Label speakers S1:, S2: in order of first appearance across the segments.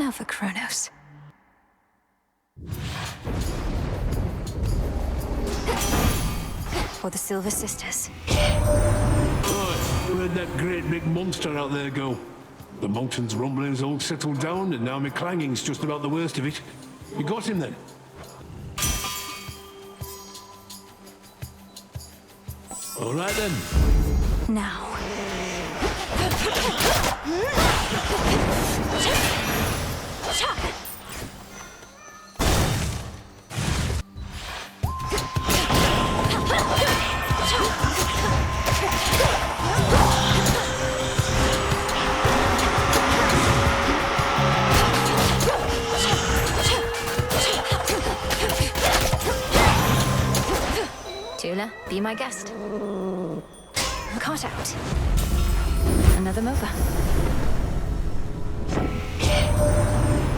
S1: Now for Kronos. For the Silver Sisters.
S2: Right, where'd that great big monster out there go? The mountain's rumbling's all settled down, and now my clanging's just about the worst of it. You got him then? All right then.
S1: Now. Tula, be my guest. Cart out. Another MOBA.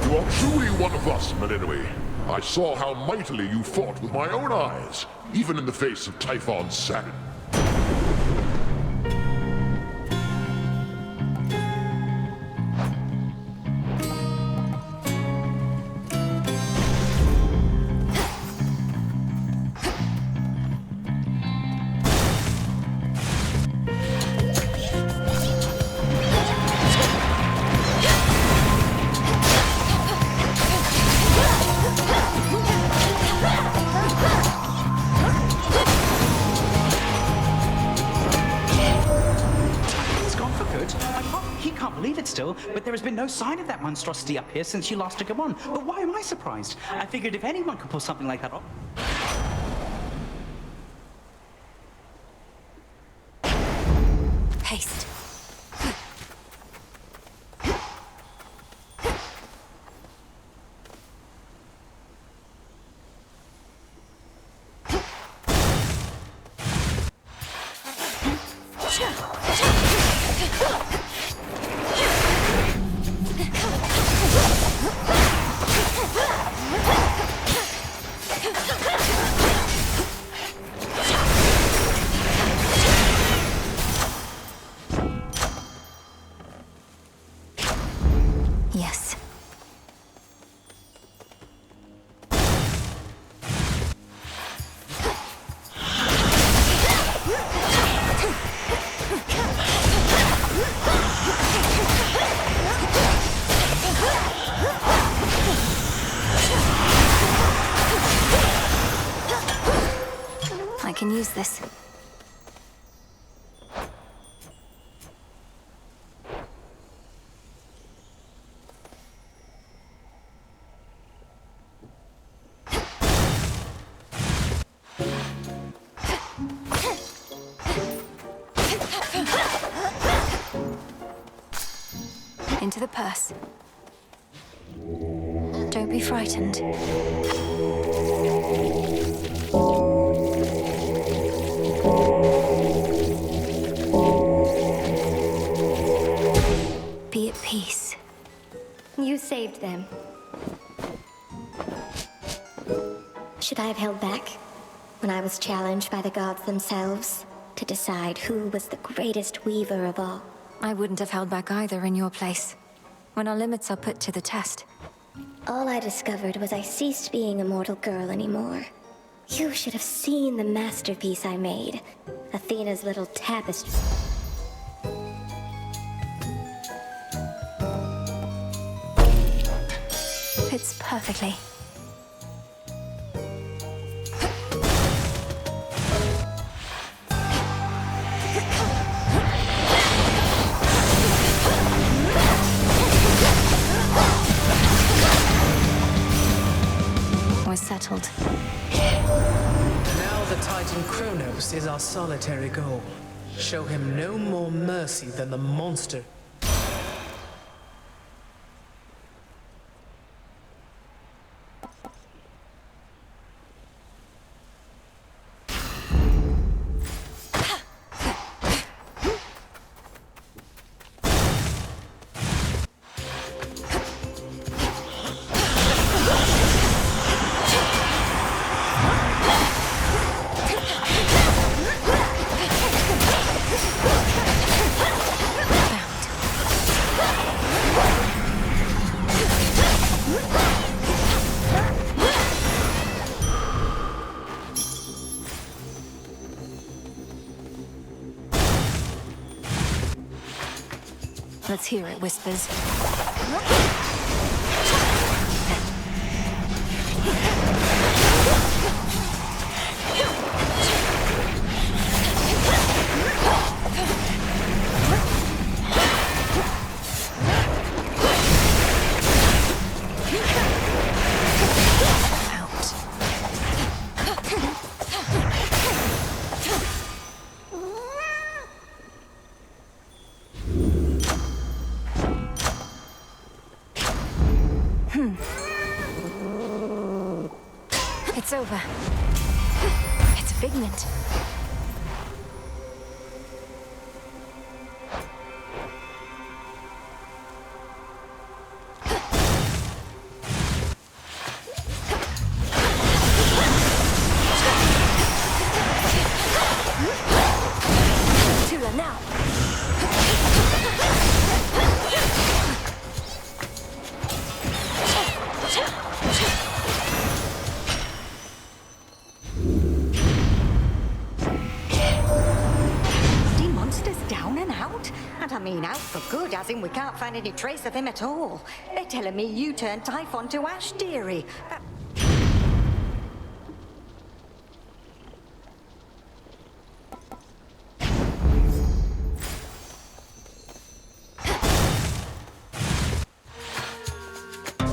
S3: You are truly one of us, Melinoe. I saw how mightily you fought with my own eyes, even in the face of Typhon's Saturn.
S4: But there has been no sign of that monstrosity up here since you last took him on. But why am I surprised? I figured if anyone could pull something like that off...
S1: Haste. Yes. I can use this. Into the purse. Don't be frightened. Be at peace.
S5: You saved them. Should I have held back when I was challenged by the gods themselves to decide who was the greatest weaver of all?
S1: I wouldn't have held back either in your place. When our limits are put to the test.
S5: All I discovered was I ceased being a mortal girl anymore. You should have seen the masterpiece I made. Athena's little tapestry.
S1: Fits perfectly. We're settled.
S6: Now the Titan Kronos is our solitary goal. Show him no more mercy than the monster.
S1: Let's hear it, Whispers. It's over. It's a figment. Tula now.
S7: And I mean out for good, as in we can't find any trace of him at all. They're telling me you turned Typhon to ash, dearie.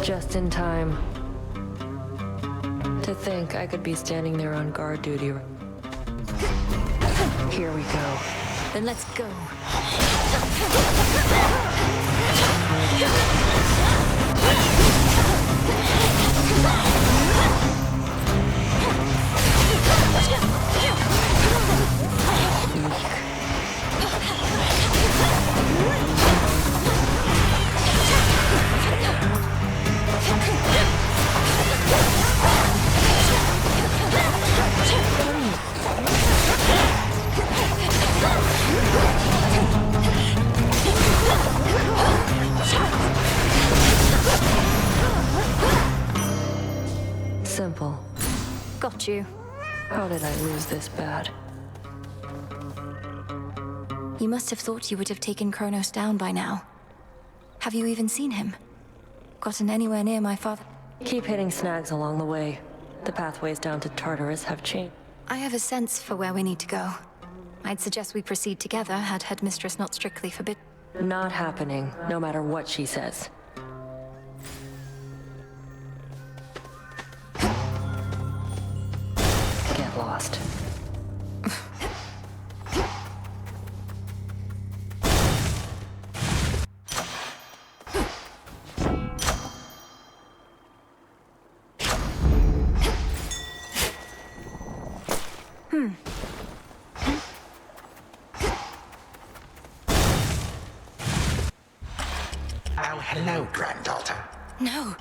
S8: Just in time. To think I could be standing there on guard duty. Here we go.
S1: Then let's go.
S8: Simple.
S1: Got you.
S8: How did I lose this bad?
S1: You must have thought you would have taken Kronos down by now. Have you even seen him? Gotten anywhere near my father?
S8: Keep hitting snags along the way. The pathways down to Tartarus have changed.
S1: I have a sense for where we need to go. I'd suggest we proceed together, had Headmistress not strictly forbidden.
S8: Not happening, no matter what she says. Get lost.
S9: Oh, hello, granddaughter.
S1: No.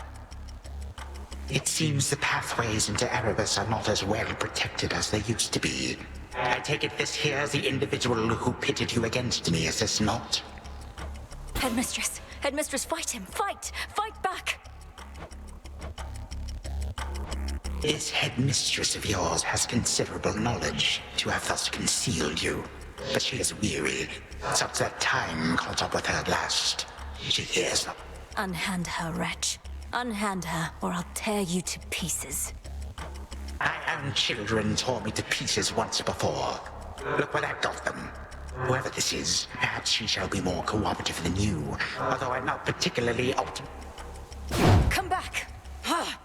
S9: It seems the pathways into Erebus are not as well protected as they used to be. I take it this here's the individual who pitted you against me, is this not?
S1: Headmistress! Headmistress, fight him! Fight! Fight back!
S9: This headmistress of yours has considerable knowledge to have thus concealed you. But she is weary, such that time caught up with her at last. She hears them.
S1: Unhand her, wretch. Unhand her, or I'll tear you to pieces.
S9: My own children tore me to pieces once before. Look where that got them. Whoever this is, perhaps she shall be more cooperative than you, although I'm not particularly
S1: Come back! Ha!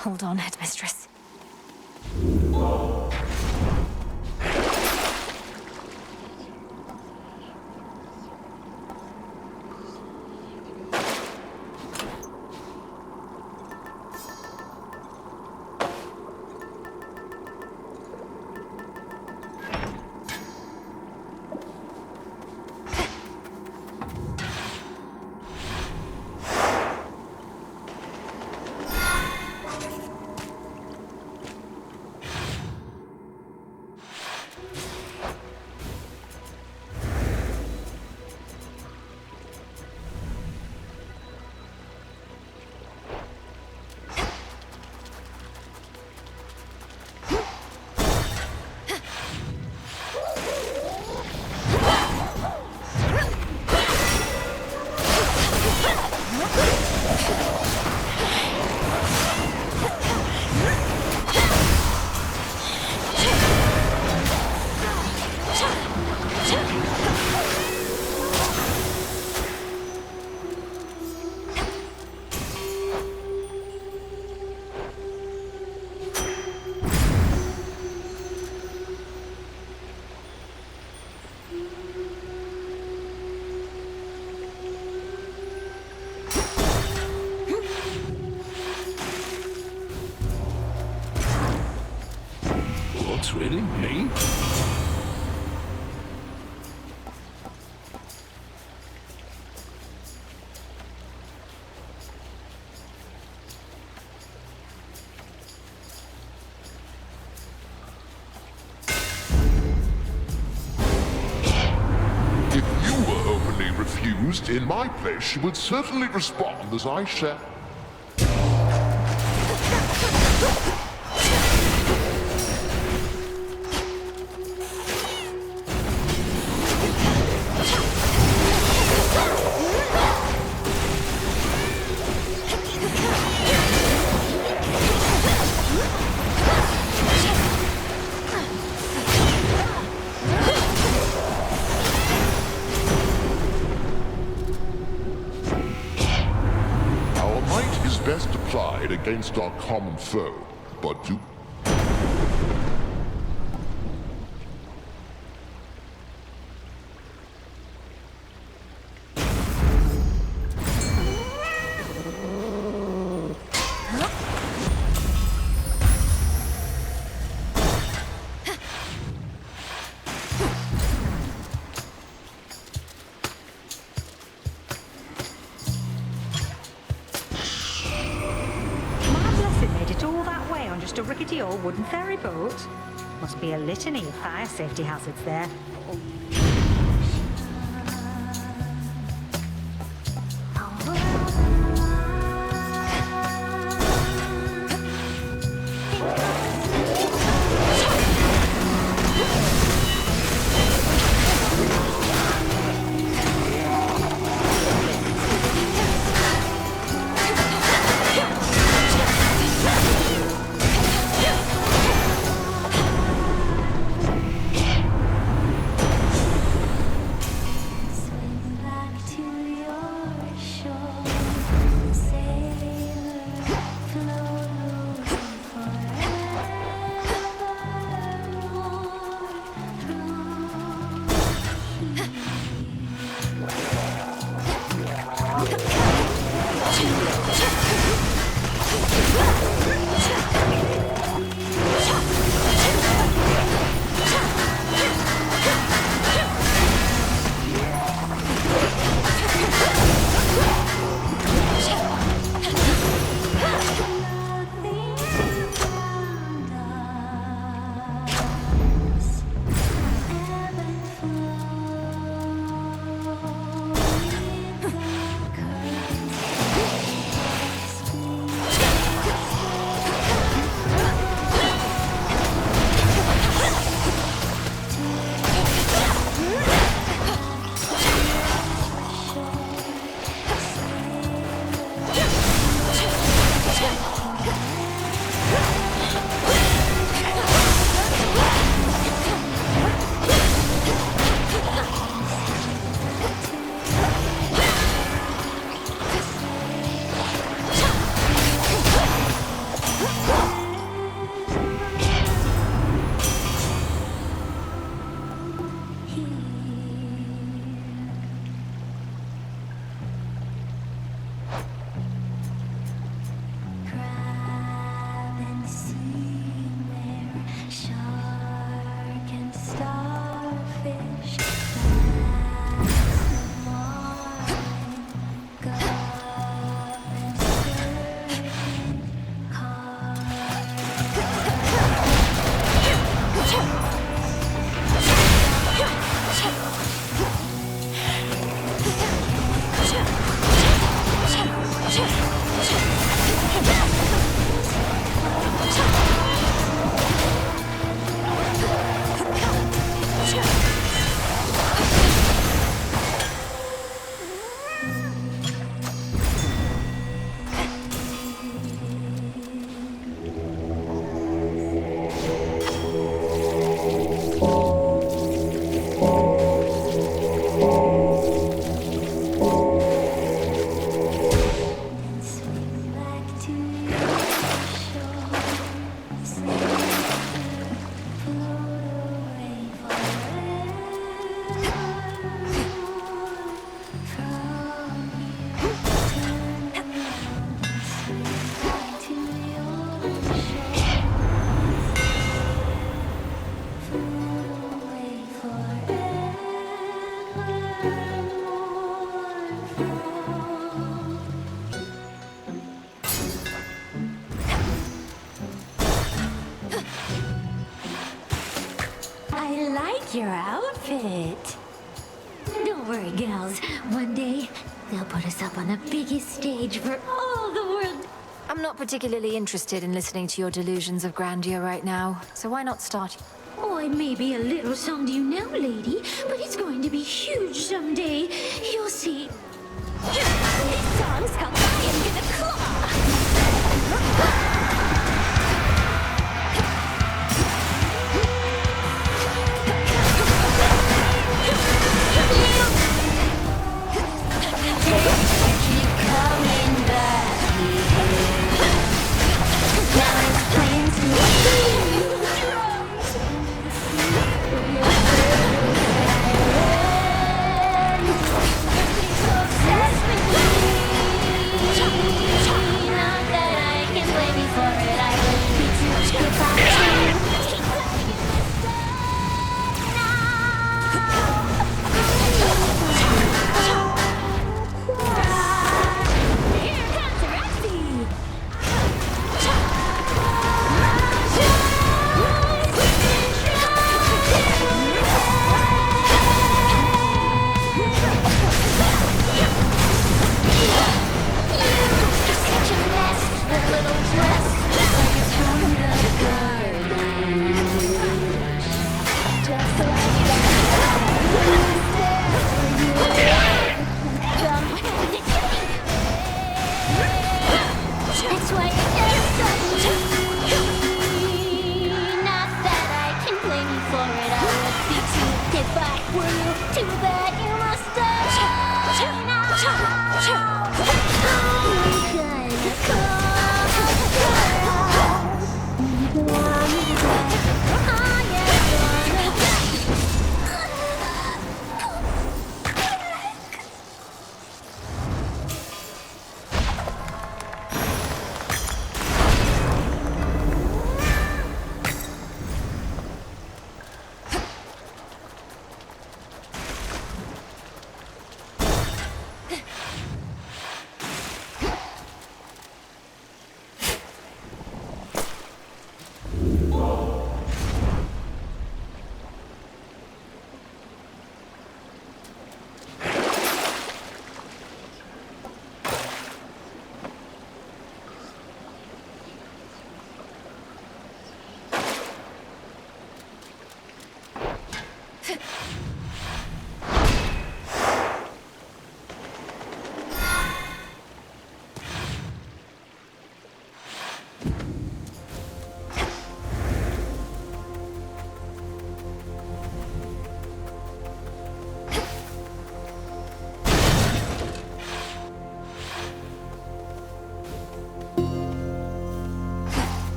S1: Hold on, Headmistress.
S2: What's really? Me?
S3: If you were openly refused, in my place you would certainly respond as I shall. Our might is best applied against our common foe, but do...
S10: My blessing made it all that way on just a rickety old wooden ferry boat. Must be a litany of fire safety hazards there.
S11: like your outfit. Don't worry, gals. One day, they'll put us up on the biggest stage for all the world.
S1: I'm not particularly interested in listening to your delusions of grandeur right now, so why not start?
S11: Oh, it may be a little some do you know, lady, but it's going to be huge someday. You'll see. This song's called I Am Gonna Claw. Keep coming back here. Now it's playing to me. That's why it's so mean. Not that I can blame you for it. I would be too if I were you. Too bad you must die now.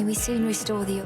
S1: May we soon restore the...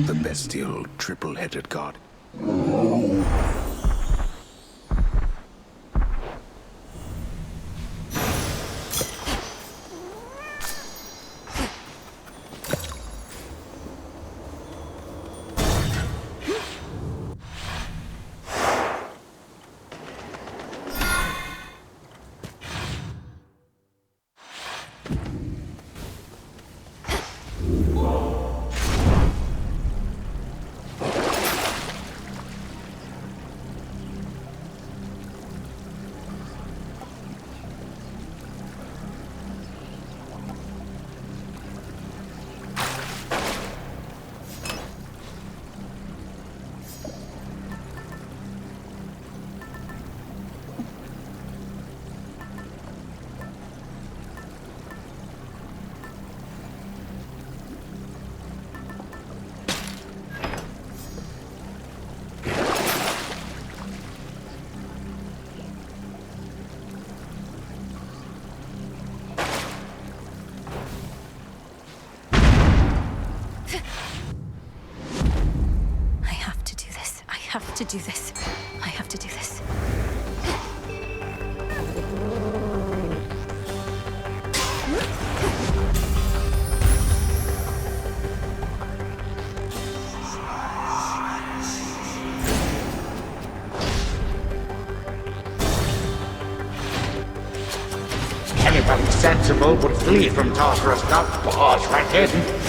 S12: The bestial, triple-headed god.
S1: I have to do this. I have to do this.
S9: Anybody sensible would flee from Tartarus, not barge right in.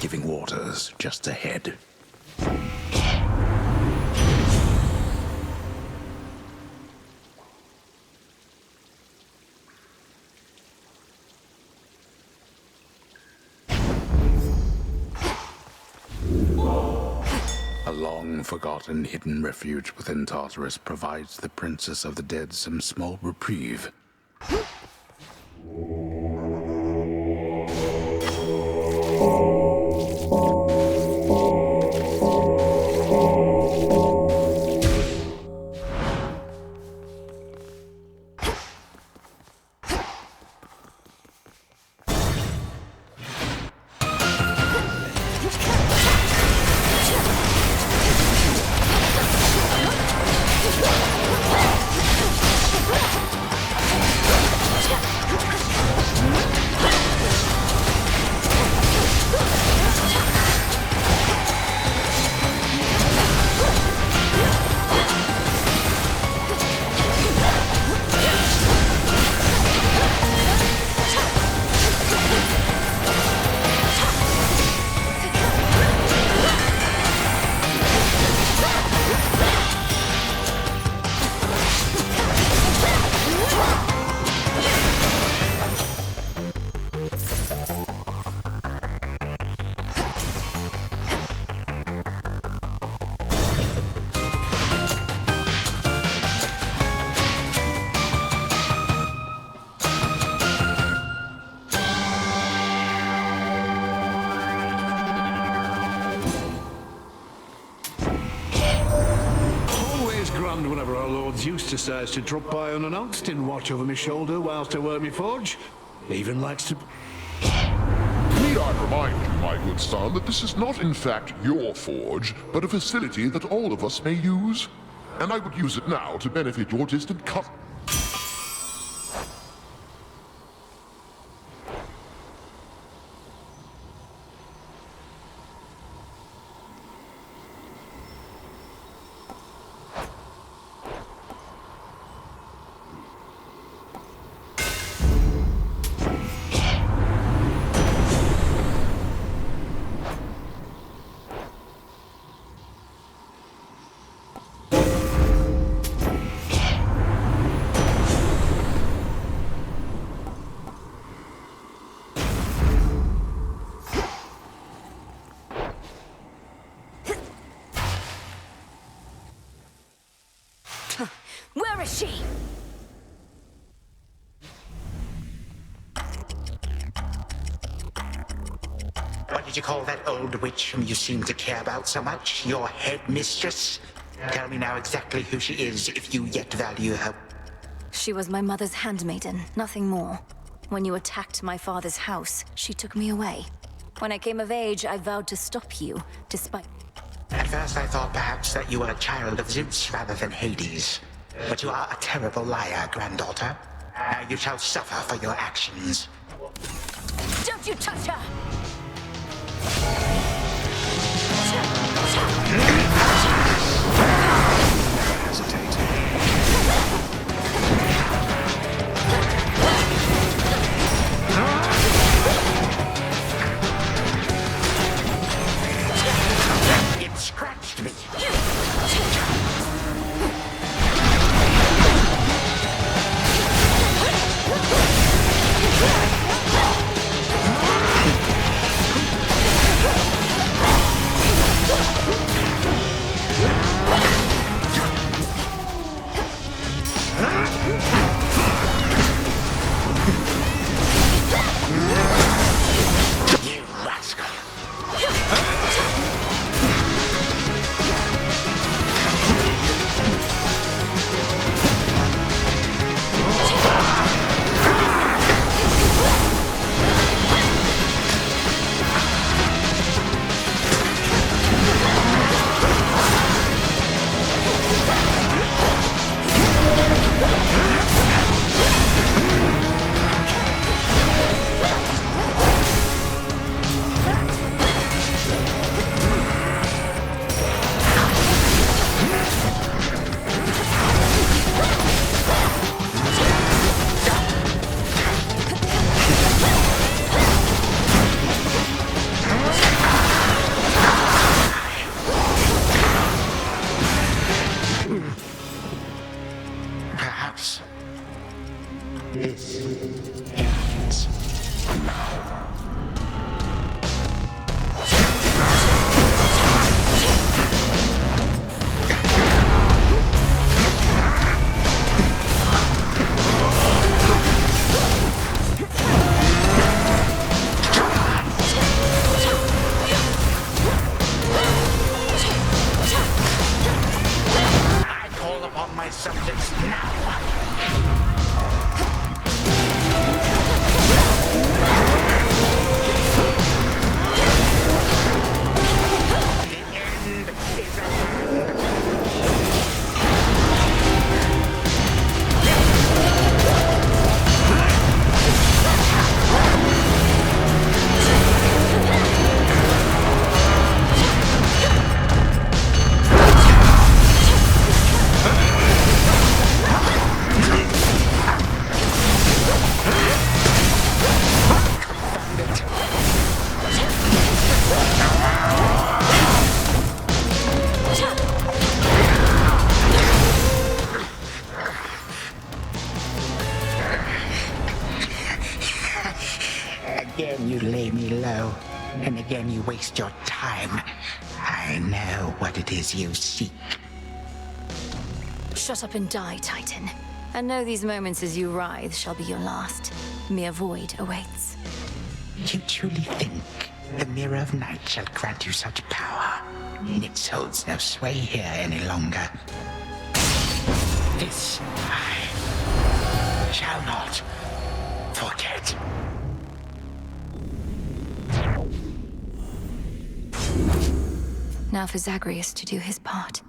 S12: Giving Waters just ahead. A long-forgotten hidden refuge within Tartarus provides the Princess of the Dead some small reprieve.
S2: Whenever our Lord Zeus decides to drop by unannounced and watch over my shoulder whilst I work my forge. Even likes to...
S3: Need I remind you, my good son, that this is not in fact your forge, but a facility that all of us may use? And I would use it now to benefit your distant cousin.
S1: Where is she?
S9: What did you call that old witch whom you seem to care about so much? Your headmistress? Tell me now exactly who she is, if you yet value her.
S1: She was my mother's handmaiden, nothing more. When you attacked my father's house, she took me away. When I came of age, I vowed to stop you, despite...
S9: At first I thought perhaps that you were a child of Zeus rather than Hades. But you are a terrible liar, granddaughter. Now you shall suffer for your actions.
S1: Don't you touch her!
S9: It scratched me. subjects now! Again you lay me low, and again you waste your time. I know what it is you seek.
S1: Shut up and die, Titan. And know these moments as you writhe shall be your last. Mere void awaits.
S9: You truly think the Mirror of Night shall grant you such power? It holds no sway here any longer. This I shall not forget.
S1: Now for Zagreus to do his part.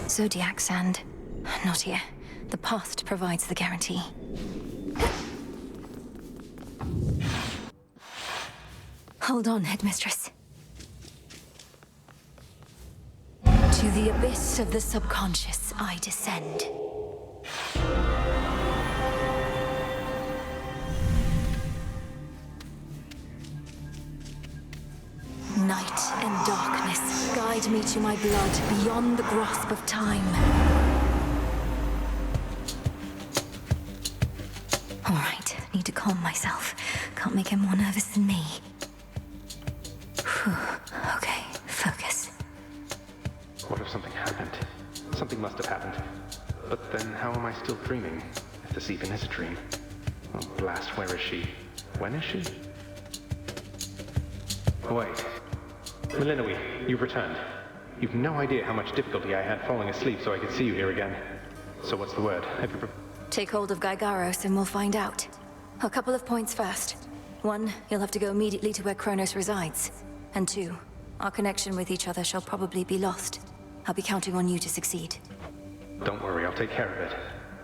S1: Zodiac Sand. Not here. The past provides the guarantee. Hold on, Headmistress. To the abyss of the subconscious, I descend. Night and darkness, guide me to my blood beyond the grasp of time. All right, need to calm myself. Can't make him more nervous than me. Okay, focus.
S13: What if something happened? Something must have happened. But then how am I still dreaming? If this even is a dream. Oh, blast, where is she? When is she? Oh, wait. Melinoe, you've returned. You've no idea how much difficulty I had falling asleep so I could see you here again. So what's the word? Have you...
S1: Take hold of Gygaros and we'll find out. A couple of points first. 1, you'll have to go immediately to where Kronos resides. And 2, our connection with each other shall probably be lost. I'll be counting on you to succeed.
S13: Don't worry, I'll take care of it.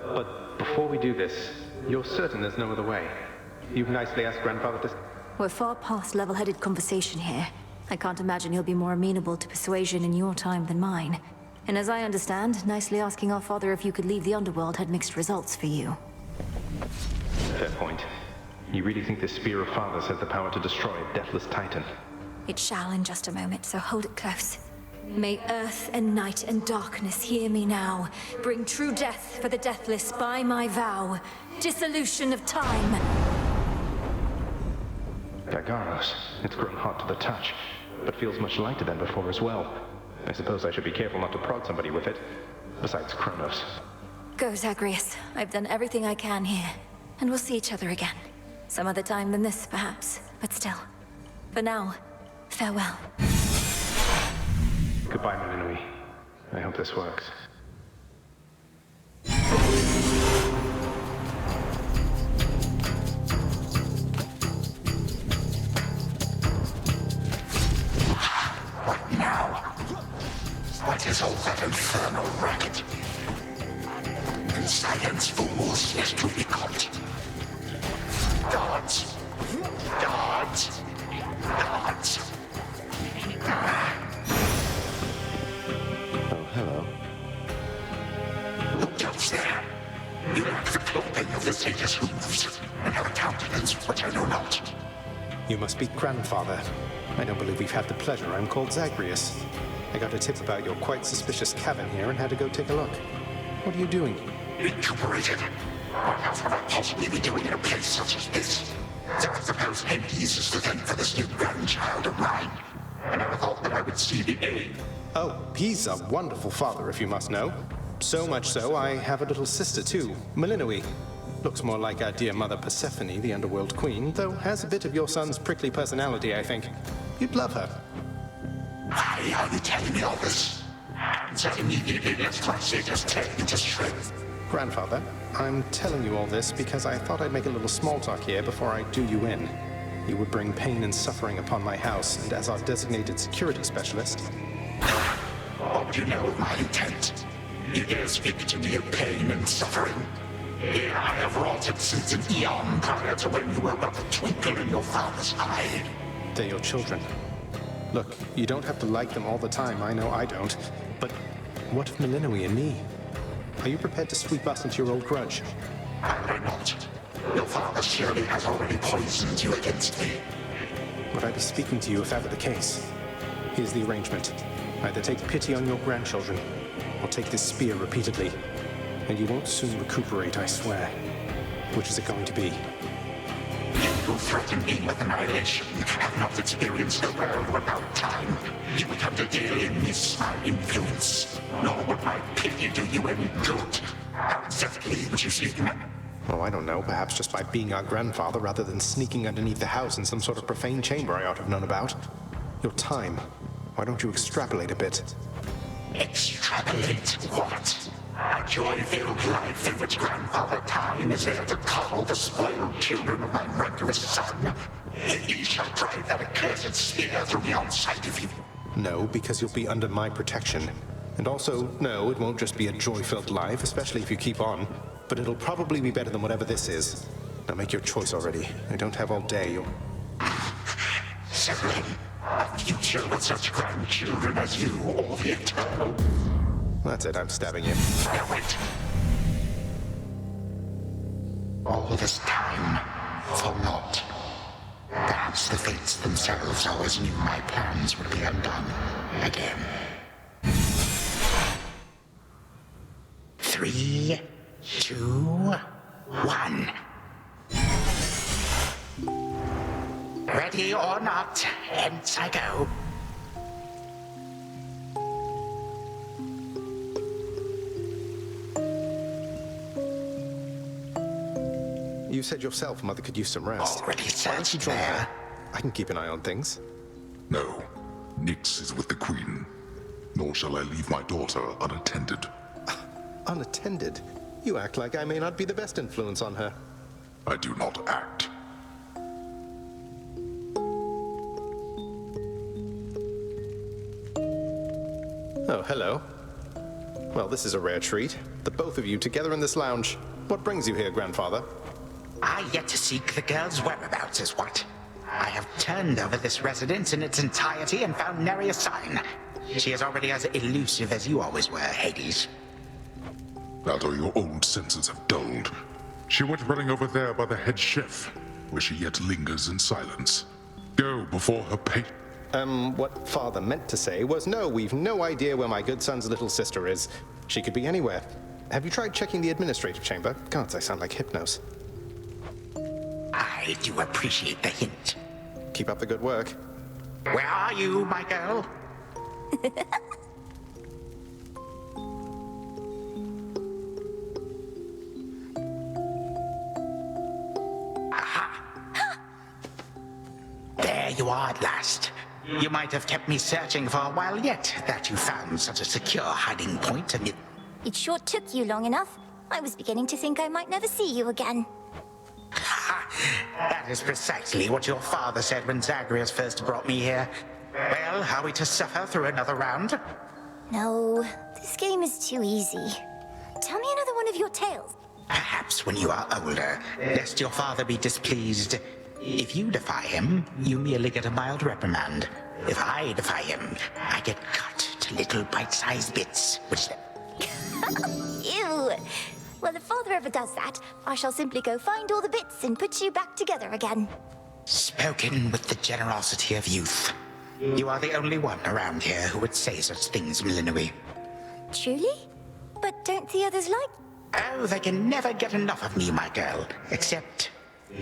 S13: But before we do this, you're certain there's no other way? You've nicely asked Grandfather to...
S1: We're far past level-headed conversation here. I can't imagine he'll be more amenable to persuasion in your time than mine. And as I understand, nicely asking our father if you could leave the underworld had mixed results for you.
S13: Fair point. You really think this Spear of Fathers has the power to destroy a deathless Titan?
S1: It shall in just a moment, so hold it close. May earth and night and darkness hear me now. Bring true death for the deathless by my vow. Dissolution of time.
S13: Gygaros, it's grown hot to the touch, but feels much lighter than before as well. I suppose I should be careful not to prod somebody with it. Besides Kronos.
S1: Go, Zagreus. I've done everything I can here. And we'll see each other again. Some other time than this, perhaps. But still. For now, farewell.
S13: Goodbye, Melinoe. I hope this works.
S9: What now? What is all that infernal racket? And silence fools yet to be caught. Guards! Guards! Guards!
S13: Oh, hello.
S9: Who goes there? You lack the clothing of the satyrs hooves, and have a countenance which I know not.
S14: You must be Grandfather. I don't believe we've had the pleasure. I'm called Zagreus. I got a tip about your quite suspicious cabin here and had to go take a look. What are you doing?
S9: Recuperated. What else would I possibly be doing in a place such as this? So I suppose Hades is to thank for this new grandchild of mine. I never thought that I would
S3: CBA.
S14: Oh, he's a wonderful father, if you must know. So much so, I have a little sister too, Melinoe. Looks more like our dear mother Persephone, the underworld queen, though has a bit of your son's prickly personality, I think. You'd love her.
S3: Why are you telling me all this? Answer immediately, lest my satyrs tear you to shreds.
S14: Grandfather, I'm telling you all this because I thought I'd make a little small talk here before I do you in. You would bring pain and suffering upon my house, and as our designated security specialist...
S3: What do you know of my intent? You dare speak to me of pain and suffering? Here I have wrought it since an eon prior to when you were but a twinkle in your father's eye.
S14: They're your children. Look, you don't have to like them all the time, I know I don't. But what of Melinoe and me? Are you prepared to sweep us into your old grudge?
S3: I will not. Your father surely has already poisoned you against me.
S14: Would I be speaking to you if that were the case? Here's the arrangement. Either take pity on your grandchildren, or take this spear repeatedly. And you won't soon recuperate, I swear. Which is it going to be?
S3: You who threaten me with annihilation have not experienced a world without time. You would have to daily miss my influence. Nor would my pity do you any good. How exactly would you seek me?
S14: Oh, I don't know. Perhaps just by being our grandfather rather than sneaking underneath the house in some sort of profane chamber I ought to have known about. Your time. Why don't you extrapolate a bit?
S3: Extrapolate what? A joy-filled life in which Grandfather Time is there to coddle the spoiled children of my murderous son. He shall drive that accursed spear through the on-sight of you.
S14: No, because you'll be under my protection. And also, no, it won't just be a joy-filled life, especially if you keep on. But it'll probably be better than whatever this is. Now make your choice already. I don't have all day.
S3: Severin, a future with such grandchildren as you, or the eternal.
S14: That's it, I'm stabbing you.
S3: Now wait. All this time, for naught. Perhaps the fates themselves always knew my plans would be undone again. 3, 2, 1. Ready or not, hence I go.
S14: You said yourself Mother could use some rest.
S3: Already searched
S14: join
S3: there.
S14: her? I can keep an eye on things.
S3: No, Nyx is with the Queen. Nor shall I leave my daughter unattended.
S14: Unattended? You act like I may not be the best influence on her.
S3: I do not act.
S14: Oh, hello. Well, this is a rare treat. The both of you together in this lounge. What brings you here, Grandfather?
S9: I yet to seek the girl's whereabouts is what. I have turned over this residence in its entirety and found nary a sign. She is already as elusive as you always were, Hades.
S3: That or your old senses have dulled. She went running over there by the head chef, where she yet lingers in silence. Go before her
S14: What Father meant to say was no, we've no idea where my good son's little sister is. She could be anywhere. Have you tried checking the administrative chamber? Gods, I sound like Hypnos.
S9: I do appreciate the hint.
S14: Keep up the good work.
S9: Where are you, my girl? Aha! There you are at last. You might have kept me searching for a while yet, that you found such a secure hiding point amid...
S1: It sure took you long enough. I was beginning to think I might never see you again.
S9: That is precisely what your father said when Zagreus first brought me here. Well, are we to suffer through another round?
S1: No, this game is too easy. Tell me another one of your tales.
S9: Perhaps when you are older, lest your father be displeased. If you defy him, you merely get a mild reprimand. If I defy him, I get cut to little bite-sized bits, which...
S1: Ew! Well, if Father ever does that, I shall simply go find all the bits and put you back together again.
S9: Spoken with the generosity of youth. You are the only one around here who would say such things, Melinoe.
S1: Truly? But don't the others like...
S9: Oh, they can never get enough of me, my girl. Except,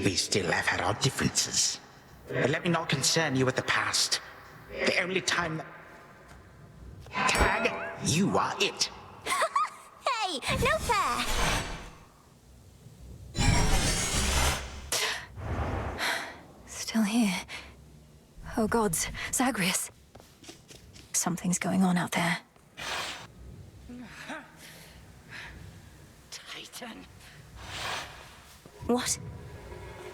S9: we still have had our differences. But let me not concern you with the past. The only time that... Tag, you are it.
S5: Hey, no fair!
S1: Still here. Oh gods, Zagreus. Something's going on out there.
S7: Titan.
S1: What?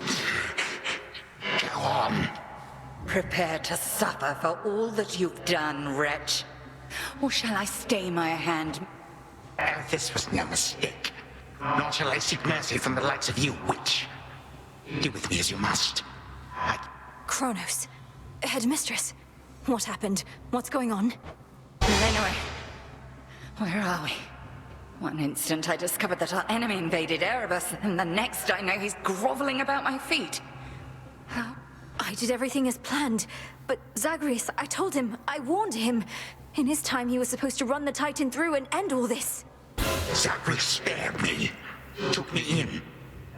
S9: Go on.
S7: Prepare to suffer for all that you've done, wretch. Or shall I stay my hand?
S9: This was no mistake. Nor shall I seek mercy from the likes of you, witch. Do with me as you must.
S1: Kronos. Headmistress. What happened? What's going on?
S7: Anyway, where are we? One instant I discovered that our enemy invaded Erebus, and the next I know he's groveling about my feet.
S1: How? I did everything as planned, but Zagreus, I told him, I warned him. In his time, he was supposed to run the Titan through and end all this.
S9: Zagreus spared me, took me in,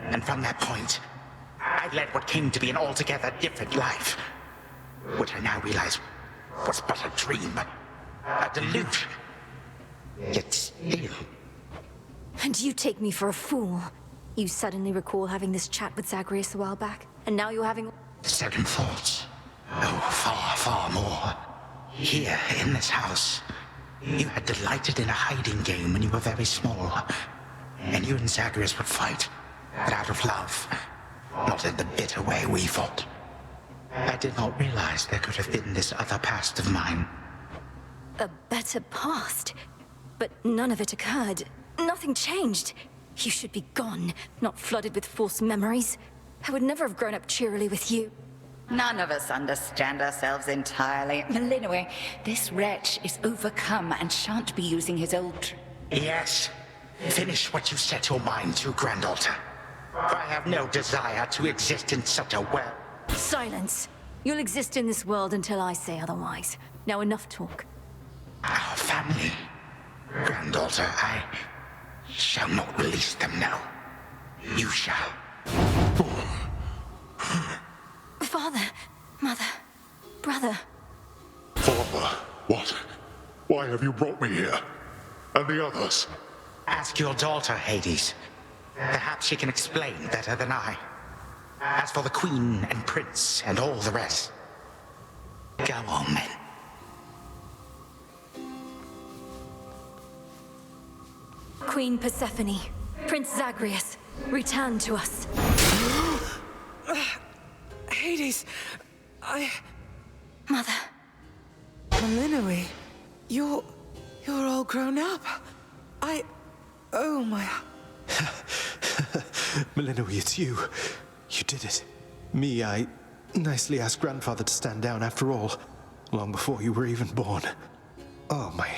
S9: and from that point, I led what came to be an altogether different life. Which I now realize was but a dream, a delusion. Yet still.
S1: And you take me for a fool. You suddenly recall having this chat with Zagreus a while back, and now you're having...
S9: Second thoughts. Oh, far, far more. Here, in this house, you had delighted in a hiding game when you were very small. And you and Zagreus would fight, but out of love. Not in the bitter way we fought. I did not realize there could have been this other past of mine.
S1: A better past? But none of it occurred. Nothing changed. You should be gone, not flooded with false memories. I would never have grown up cheerily with you.
S7: None of us understand ourselves entirely. Melinwe, this wretch is overcome and shan't be using his old...
S9: Yes. Finish what you set your mind to, Grandalter. For I have no desire to exist in such a world.
S1: Silence. You'll exist in this world until I say otherwise. Now enough talk.
S9: Our family. Granddaughter, I shall not release them now. You shall.
S1: Father, mother, brother.
S3: Father, what? Why have you brought me here? And the others?
S9: Ask your daughter, Hades. Perhaps she can explain better than I. As for the Queen and Prince and all the rest, go on then.
S1: Queen Persephone, Prince Zagreus, return to us.
S6: Hades,
S1: Mother.
S6: Melinwe, you're all grown up. Oh my...
S14: Melinwe, it's you. You did it. Me, I nicely asked Grandfather to stand down after all, long before you were even born. Oh my...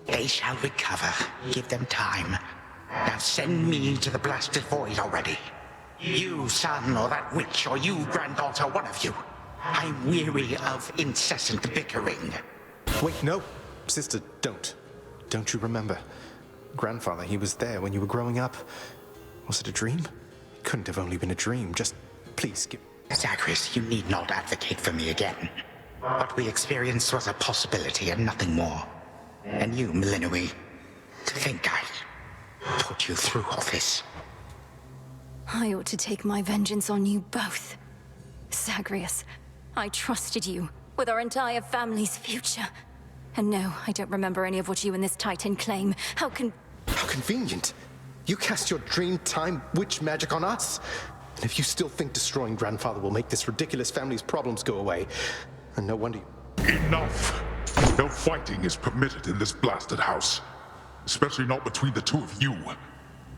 S9: They shall recover. Give them time. Now send me to the blasted void already. You, son, or that witch, or you, granddaughter, one of you. I'm weary of incessant bickering.
S14: Wait, no. Sister, don't. Don't you remember? Grandfather, he was there when you were growing up. Was it a dream? It couldn't have only been a dream. Just, please, give...
S9: Zagreus, you need not advocate for me again. What we experienced was a possibility and nothing more. And you, Melinwe, to think I put you through all this.
S1: I ought to take my vengeance on you both. Zagreus, I trusted you with our entire family's future. And no, I don't remember any of what you and this Titan claim. How
S14: convenient. You cast your dream time witch magic on us. And if you still think destroying Grandfather will make this ridiculous family's problems go away, then no wonder you...
S3: Enough! No fighting is permitted in this blasted house. Especially not between the two of you.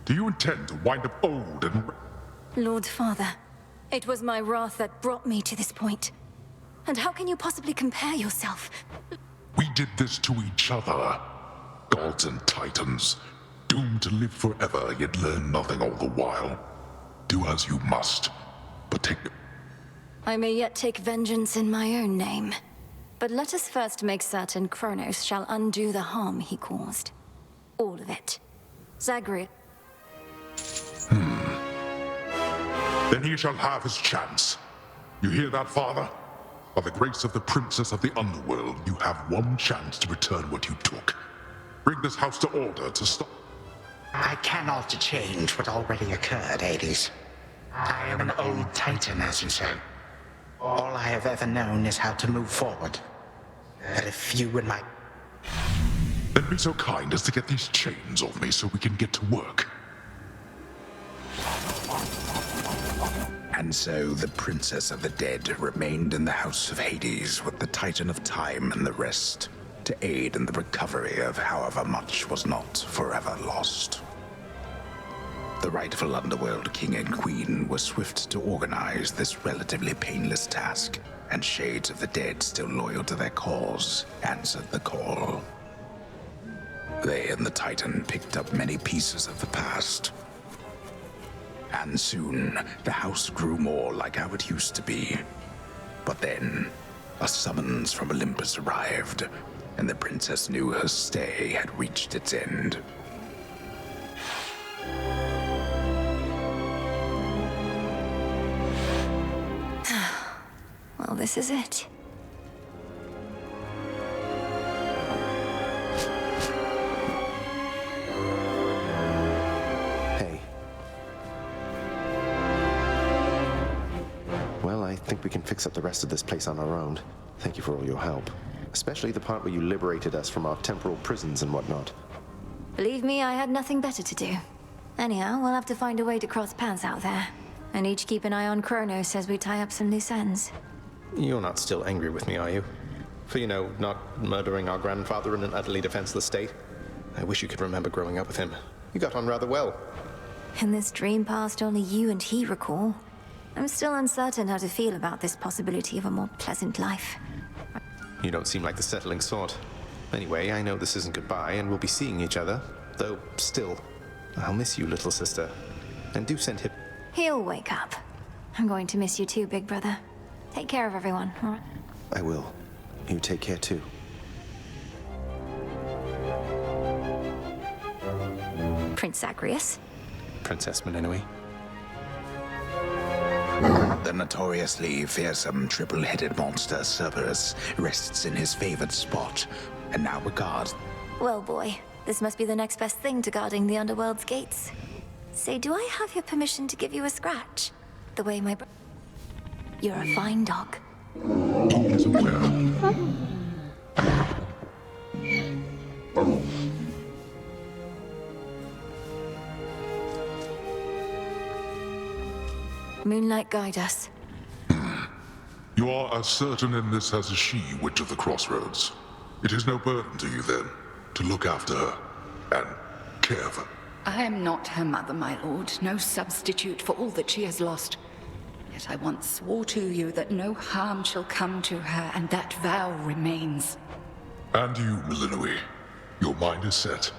S3: Do you intend to wind up old and...
S1: Lord Father, it was my wrath that brought me to this point. And how can you possibly compare yourself?
S3: We did this to each other. Gods and titans, doomed to live forever, yet learn nothing all the while. Do as you must, but take...
S1: I may yet take vengeance in my own name. But let us first make certain Kronos shall undo the harm he caused. All of it. Zagreus.
S3: Then he shall have his chance. You hear that, Father?
S12: By the grace of the Princess of the Underworld, you have one chance to return what you took. Bring this house to order to stop.
S9: I cannot change what already occurred, Hades. I am an old titan, as you say. All I have ever known is how to move forward. But if you and my...
S12: Then be so kind as to get these chains off me so we can get to work.
S15: And so the Princess of the Dead remained in the House of Hades with the Titan of Time and the rest, to aid in the recovery of however much was not forever lost. The rightful Underworld King and Queen were swift to organize this relatively painless task, and Shades of the Dead, still loyal to their cause, answered the call. They and the Titan picked up many pieces of the past. And soon, the house grew more like how it used to be. But then, a summons from Olympus arrived, and the princess knew her stay had reached its end.
S1: Well, this is it.
S14: Hey. Well, I think we can fix up the rest of this place on our own. Thank you for all your help. Especially the part where you liberated us from our temporal prisons and whatnot.
S1: Believe me, I had nothing better to do. Anyhow, we'll have to find a way to cross paths out there. And each keep an eye on Kronos as we tie up some loose ends.
S14: You're not still angry with me, are you? For, not murdering our grandfather in an utterly defenseless state? I wish you could remember growing up with him. You got on rather well.
S1: In this dream past only you and he recall, I'm still uncertain how to feel about this possibility of a more pleasant life.
S14: You don't seem like the settling sort. Anyway, I know this isn't goodbye, and we'll be seeing each other. Though, still, I'll miss you, little sister. And do send him...
S1: He'll wake up. I'm going to miss you too, big brother. Take care of everyone, all right?
S14: I will. You take care too.
S1: Prince Zagreus?
S14: Princess Meninue.
S15: The notoriously fearsome triple-headed monster Cerberus rests in his favored spot, and now regards...
S1: Well, boy, this must be the next best thing to guarding the Underworld's gates. Say, do I have your permission to give you a scratch? The way my You're a fine dog. Moonlight, guide us.
S12: You are as certain in this as is she, Witch of the Crossroads. It is no burden to you, then, to look after her and care for her.
S7: I am not her mother, my lord, no substitute for all that she has lost. Yet I once swore to you that no harm shall come to her, and that vow remains.
S12: And you, Melinue, your mind is set.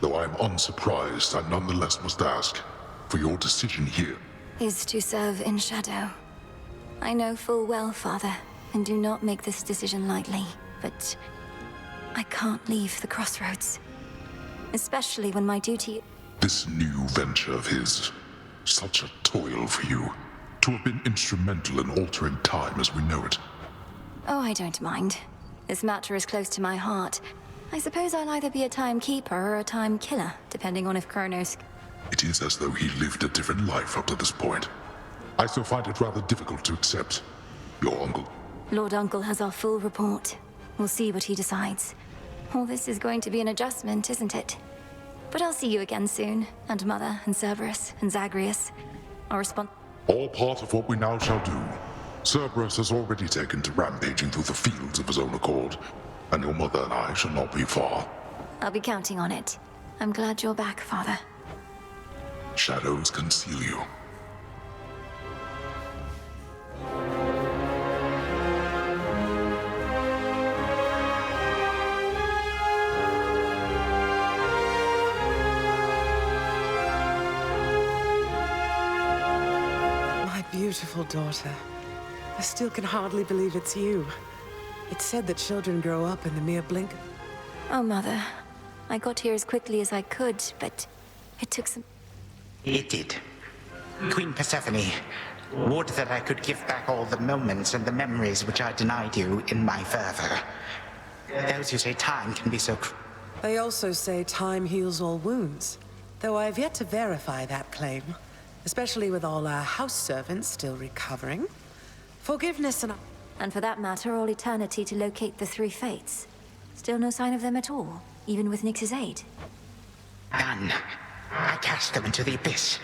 S12: Though I am unsurprised, I nonetheless must ask, for your decision here.
S1: Is to serve in shadow. I know full well, Father, and do not make this decision lightly, but I can't leave the Crossroads. Especially when my duty...
S12: This new venture of his, such a toil for you, to have been instrumental in altering time as we know it.
S1: Oh, I don't mind. This matter is close to my heart. I suppose I'll either be a timekeeper or a time killer, depending on if Kronos...
S12: It is as though he lived a different life up to this point. I still find it rather difficult to accept. Your uncle.
S1: Lord Uncle has our full report. We'll see what he decides. All this is going to be an adjustment, isn't it? But I'll see you again soon, and Mother, and Cerberus, and Zagreus. I'll respond...
S12: All part of what we now shall do. Cerberus has already taken to rampaging through the fields of his own accord, and your mother and I shall not be far.
S1: I'll be counting on it. I'm glad you're back, Father.
S12: Shadows conceal you.
S6: My beautiful daughter. I still can hardly believe it's you. It's said that children grow up in the mere blink.
S1: Oh, Mother. I got here as quickly as I could, but it took some...
S9: It did. Queen Persephone, Would that I could give back all the moments and the memories which I denied you in my fervor. Those who say time can be so
S6: They also say time heals all wounds, though I've yet to verify that claim, especially with all our house servants still recovering. Forgiveness
S1: And for that matter, all eternity to locate the three fates. Still no sign of them at all, even with Nyx's aid.
S9: None. I cast them into the abyss.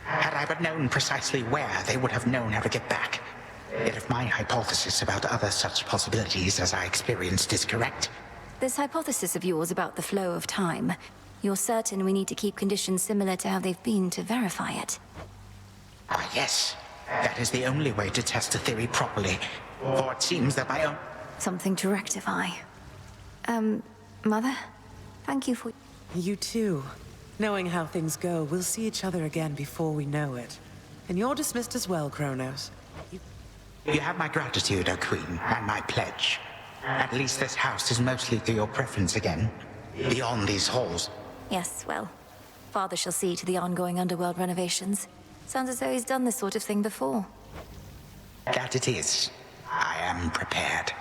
S9: Had I but known precisely where, they would have known how to get back. Yet if my hypothesis about other such possibilities as I experienced is correct...
S1: This hypothesis of yours about the flow of time, you're certain we need to keep conditions similar to how they've been to verify it?
S9: Ah, yes. That is the only way to test a theory properly. For it seems that my own...
S1: Something to rectify. Mother? Thank you for...
S6: You too. Knowing how things go, we'll see each other again before we know it. And you're dismissed as well, Kronos.
S9: You have my gratitude, O Queen, and my pledge. At least this house is mostly to your preference again. Beyond these halls.
S1: Yes, well, Father shall see to the ongoing underworld renovations. Sounds as though he's done this sort of thing before.
S9: That it is. I am prepared.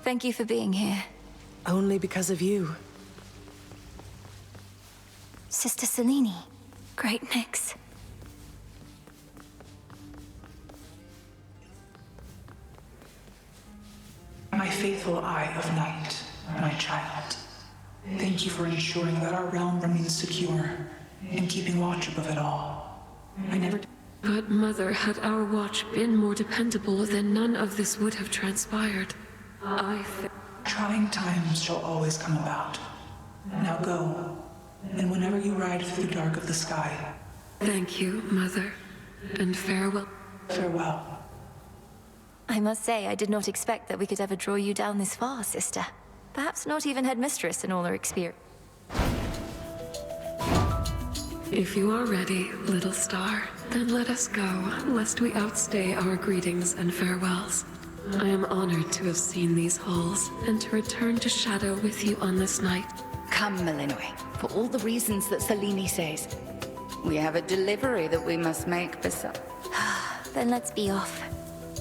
S1: Thank you for being here.
S6: Only because of you.
S1: Sister Selene. Great Nyx.
S16: My faithful Eye of Night, my child. Thank you for ensuring that our realm remains secure and keeping watch above it all. I never...
S17: But, Mother, had our watch been more dependable, then none of this would have transpired.
S16: Trying times shall always come about. Now go, and whenever you ride through the dark of the sky...
S17: Thank you, Mother, and farewell.
S16: Farewell.
S1: I must say, I did not expect that we could ever draw you down this far, sister. Perhaps not even headmistress in all her experience.
S17: If you are ready, little star, then let us go, lest we outstay our greetings and farewells. I am honored to have seen these halls, and to return to Shadow with you on this night.
S7: Come, Melinoi, for all the reasons that Selene says. We have a delivery that we must make beside.
S1: Then let's be off.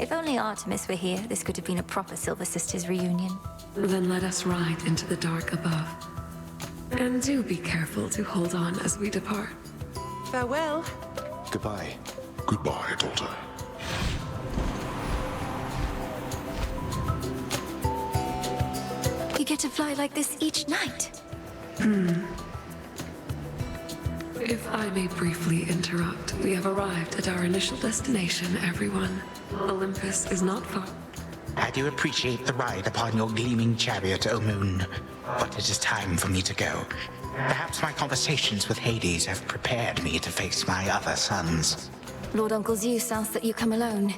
S1: If only Artemis were here, this could have been a proper Silver Sisters reunion.
S17: Then let us ride into the dark above. And do be careful to hold on as we depart.
S6: Farewell.
S12: Goodbye. Goodbye, daughter.
S1: You get to fly like this each night.
S17: If I may briefly interrupt, we have arrived at our initial destination, everyone. Olympus is not far.
S9: I do appreciate the ride upon your gleaming chariot, O Moon. But it is time for me to go. Perhaps my conversations with Hades have prepared me to face my other sons.
S1: Lord Uncle Zeus asks that you come alone.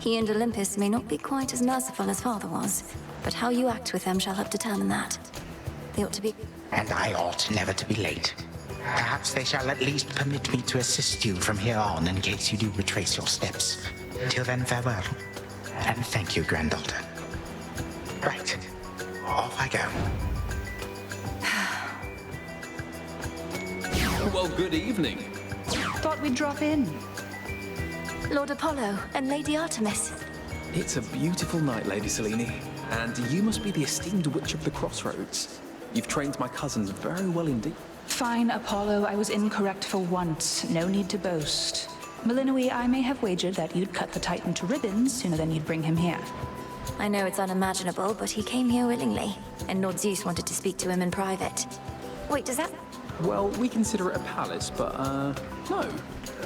S1: He and Olympus may not be quite as merciful as Father was, but how you act with them shall help determine that. They ought to be...
S9: And I ought never to be late. Perhaps they shall at least permit me to assist you from here on in case you do retrace your steps. Till then, farewell. And thank you, granddaughter. Right. Off I go.
S18: Well, good evening.
S10: Thought we'd drop in.
S1: Lord Apollo and Lady Artemis.
S18: It's a beautiful night, Lady Selene. And you must be the esteemed Witch of the Crossroads. You've trained my cousins very well indeed.
S19: Fine, Apollo. I was incorrect for once. No need to boast. Melinoi, I may have wagered that you'd cut the Titan to ribbons sooner than you'd bring him here.
S1: I know it's unimaginable, but he came here willingly, and Lord Zeus wanted to speak to him in private. Wait, does that...
S18: Well, we consider it a palace, but, no.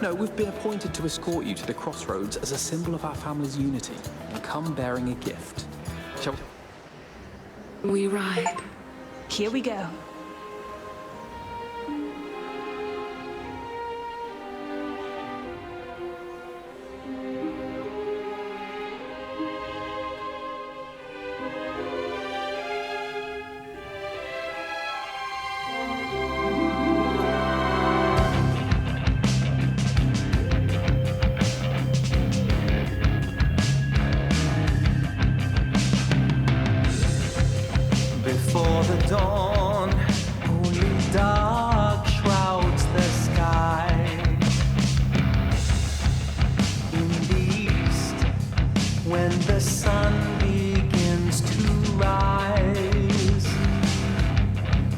S18: No, we've been appointed to escort you to the Crossroads as a symbol of our family's unity, and come bearing a gift. Shall
S17: we ride?
S19: Here we go.
S20: Before the dawn when the sun begins to rise.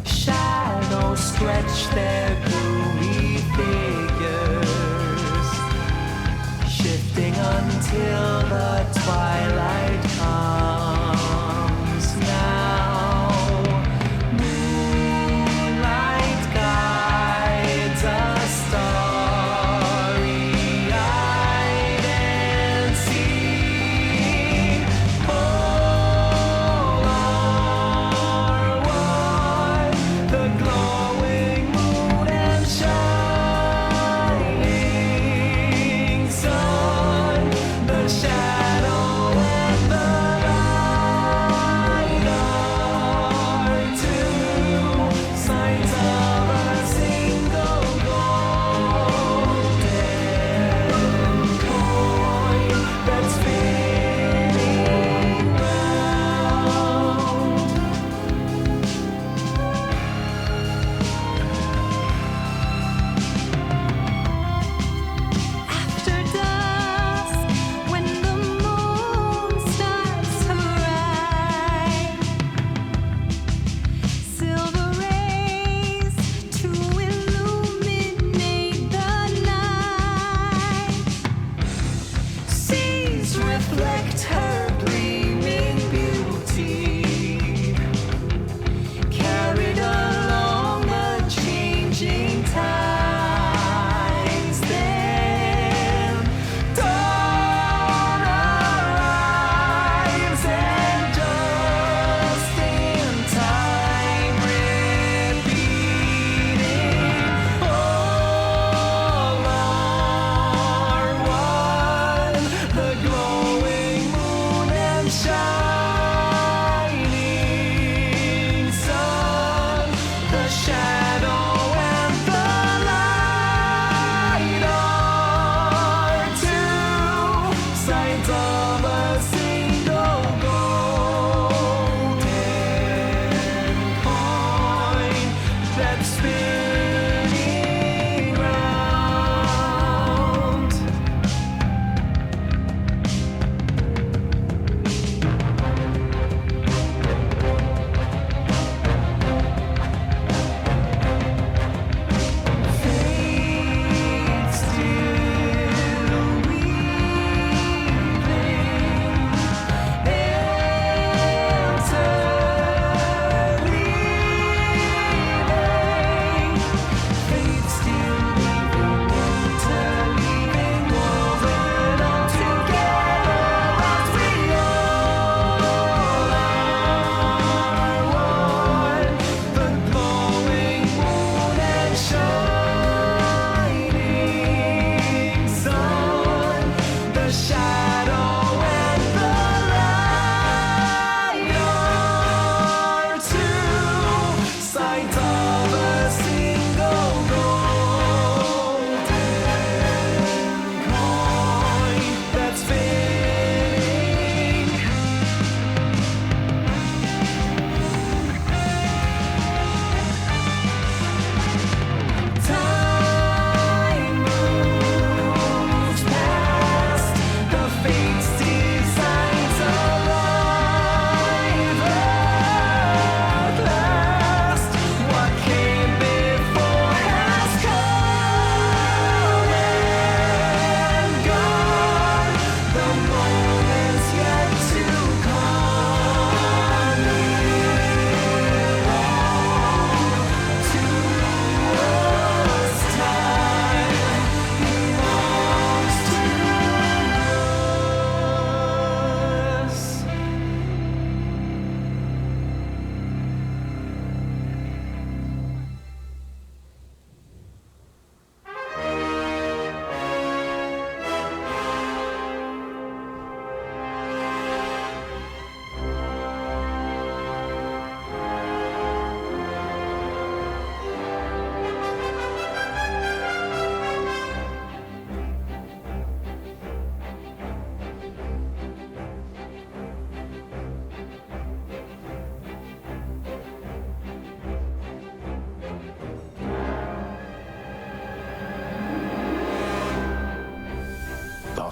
S20: Shadows stretch their gloomy figures, shifting until the twilight comes. Now moonlight guides us starry-eyed and see all are one, the glowing moon and shining sun, the shadow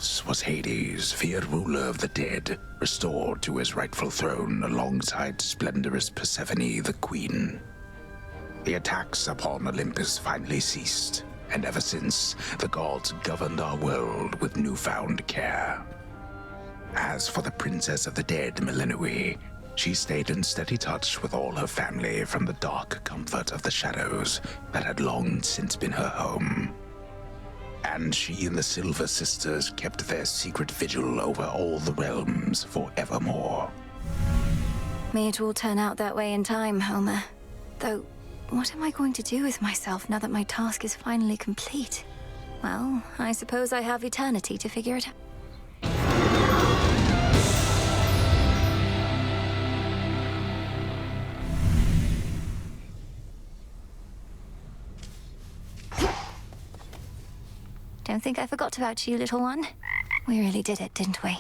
S15: Kronos was Hades, feared ruler of the dead, restored to his rightful throne alongside splendorous Persephone, the queen. The attacks upon Olympus finally ceased, and ever since, the gods governed our world with newfound care. As for the princess of the dead, Melinoe, she stayed in steady touch with all her family from the dark comfort of the shadows that had long since been her home. And she and the Silver Sisters kept their secret vigil over all the realms forevermore.
S1: May it all turn out that way in time, Homer. Though, what am I going to do with myself now that my task is finally complete? Well, I suppose I have eternity to figure it out. Don't think I forgot about you, little one. We really did it, didn't we?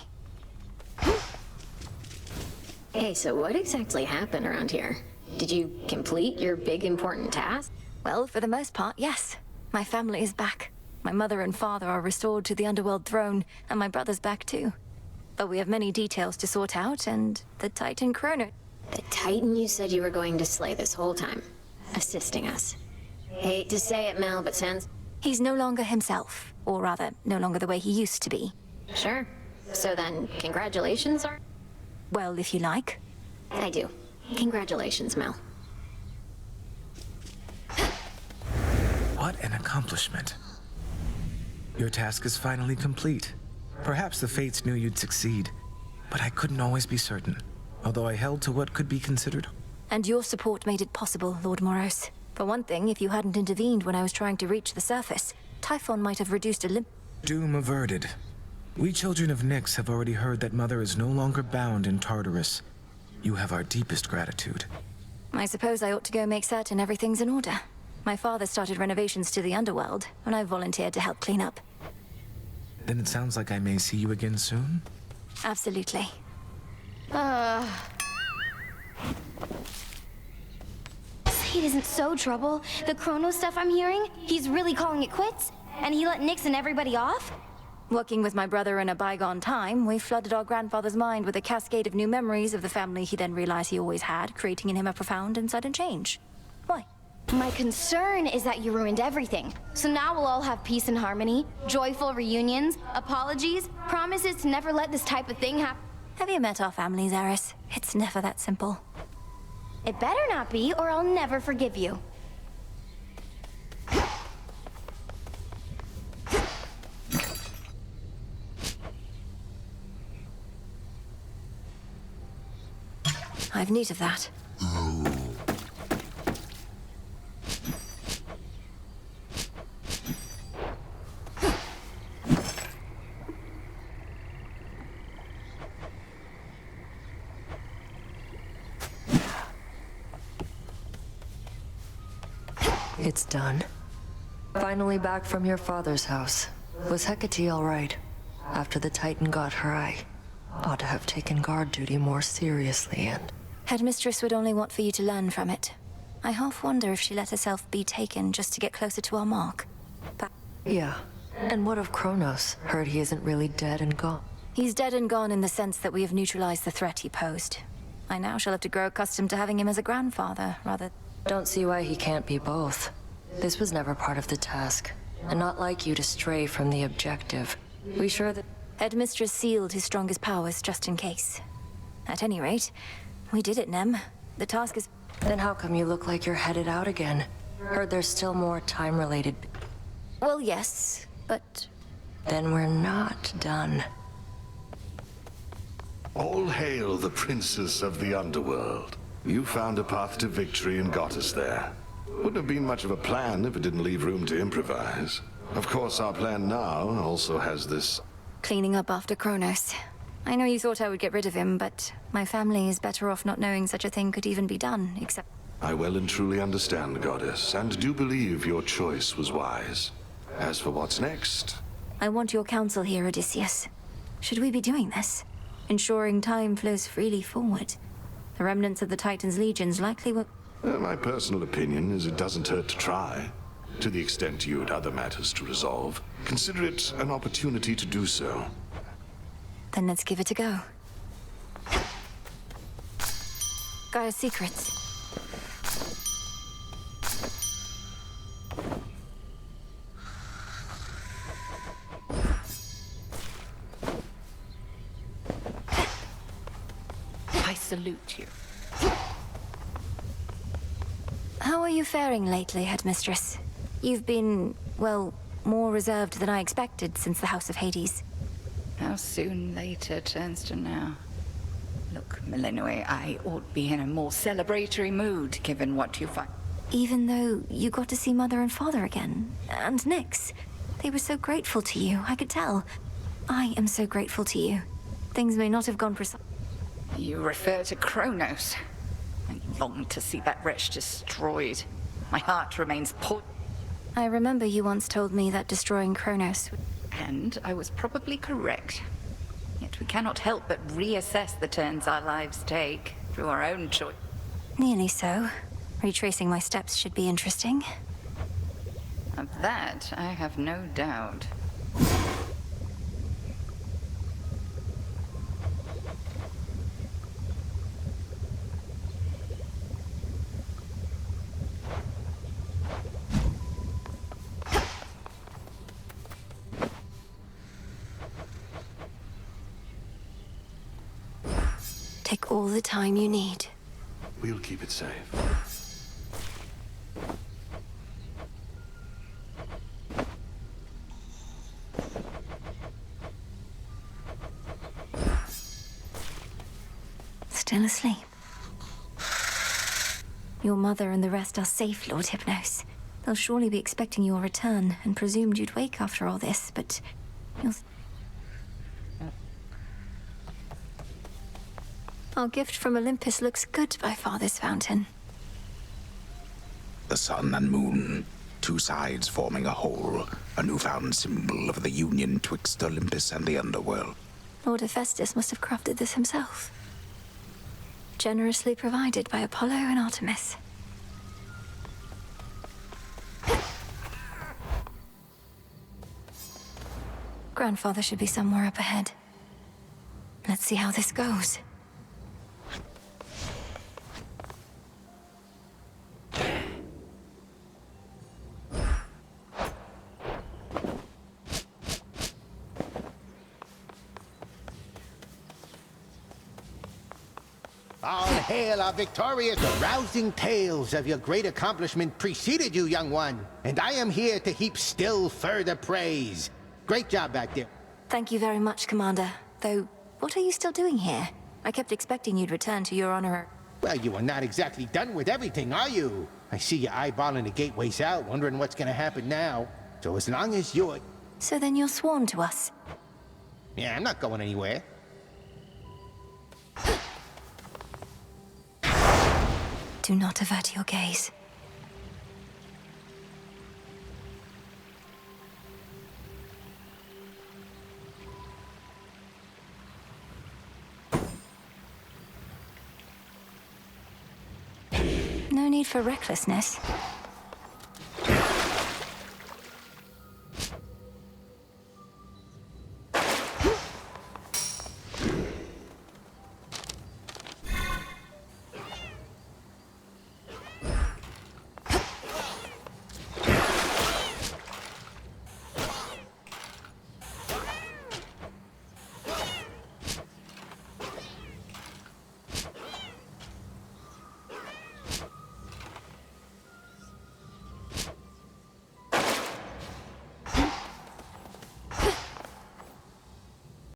S21: Hey, so what exactly happened around here? Did you complete your big important task?
S1: Well, for the most part, yes. My family is back. My mother and father are restored to the Underworld throne, and my brother's back too. But we have many details to sort out, and the Titan Kronos...
S21: The Titan you said you were going to slay this whole time, assisting us. Hate to say it, Mel, but since...
S1: He's no longer himself, or rather, no longer the way he used to be.
S21: Sure. So then, congratulations, or...
S1: Well, if you like.
S21: I do. Congratulations, Mel.
S22: What an accomplishment. Your task is finally complete. Perhaps the Fates knew you'd succeed, but I couldn't always be certain, although I held to what could be considered.
S1: And your support made it possible, Lord Moros. For one thing, if you hadn't intervened when I was trying to reach the surface, Typhon might have reduced
S22: Doom averted. We children of Nyx have already heard that Mother is no longer bound in Tartarus. You have our deepest gratitude.
S1: I suppose I ought to go make certain everything's in order. My father started renovations to the Underworld, and I volunteered to help clean up.
S22: Then it sounds like I may see you again soon?
S1: Absolutely.
S5: It isn't so trouble. The Kronos stuff I'm hearing, he's really calling it quits? And he let Nyx and everybody off?
S1: Working with my brother in a bygone time, we flooded our grandfather's mind with a cascade of new memories of the family he then realized he always had, creating in him a profound and sudden change. Why?
S5: My concern is that you ruined everything. So now we'll all have peace and harmony, joyful reunions, apologies, promises to never let this type of thing happen.
S1: Have you met our families, Eris? It's never that simple.
S5: It better not be, or I'll never forgive you.
S1: I've need of that.
S8: It's done. Finally back from your father's house. Was Hecate all right? After the Titan got her, I ought to have taken guard duty more seriously and...
S1: Headmistress would only want for you to learn from it. I half wonder if she let herself be taken just to get closer to our mark. But...
S8: Yeah. And what of Kronos? Heard he isn't really dead and gone.
S1: He's dead and gone in the sense that we have neutralized the threat he posed. I now shall have to grow accustomed to having him as a grandfather, rather...
S8: Don't see why he can't be both. This was never part of the task, and not like you to stray from the objective. We sure that...
S1: Headmistress sealed his strongest powers just in case. At any rate, we did it, Nem. The task is...
S8: Then how come you look like you're headed out again? Heard there's still more time-related...
S1: Well, yes, but...
S8: Then we're not done.
S23: All hail the princess of the underworld. You found a path to victory and got us there. Wouldn't have been much of a plan if it didn't leave room to improvise. Of course, our plan now also has this...
S1: Cleaning up after Kronos. I know you thought I would get rid of him, but my family is better off not knowing such a thing could even be done, except...
S23: I well and truly understand, Goddess, and do believe your choice was wise. As for what's next...
S1: I want your counsel here, Odysseus. Should we be doing this? Ensuring time flows freely forward. The remnants of the Titan's legions likely will...
S23: My personal opinion is it doesn't hurt to try. To the extent you had other matters to resolve, consider it an opportunity to do so.
S1: Then let's give it a go. Gaia's secrets.
S7: I salute you.
S1: How are you faring lately, Headmistress? You've been, well, more reserved than I expected since the House of Hades.
S7: How soon later turns to now. Look, Melinoi, I ought be in a more celebratory mood, given what you find.
S1: Even though you got to see Mother and Father again, and Nyx. They were so grateful to you, I could tell. I am so grateful to you. Things may not have gone precise.
S7: You refer to Kronos. I long to see that wretch destroyed. My heart remains poor.
S1: I remember you once told me that destroying Kronos...
S7: And I was probably correct. Yet we cannot help but reassess the turns our lives take through our own choice.
S1: Nearly so. Retracing my steps should be interesting.
S7: Of that, I have no doubt.
S1: Take all the time you need.
S23: We'll keep it safe.
S1: Still asleep. Your mother and the rest are safe, Lord Hypnos. They'll surely be expecting your return and presumed you'd wake after all this, but you'll... Our gift from Olympus looks good by Father's fountain.
S15: The sun and moon, two sides forming a whole, a newfound symbol of the union twixt Olympus and the underworld.
S1: Lord Hephaestus must have crafted this himself. Generously provided by Apollo and Artemis. Grandfather should be somewhere up ahead. Let's see how this goes.
S2: All hail our victorious, rousing tales of your great accomplishment preceded you, young one. And I am here to heap still further praise. Great job back there.
S1: Thank you very much, Commander. Though, what are you still doing here? I kept expecting you'd return to your honor.
S2: Well, you are not exactly done with everything, are you? I see you eyeballing the gateways out, wondering what's gonna happen now. So as long as you're...
S1: So then you're sworn to us?
S2: Yeah, I'm not going anywhere.
S1: Do not avert your gaze. No need for recklessness.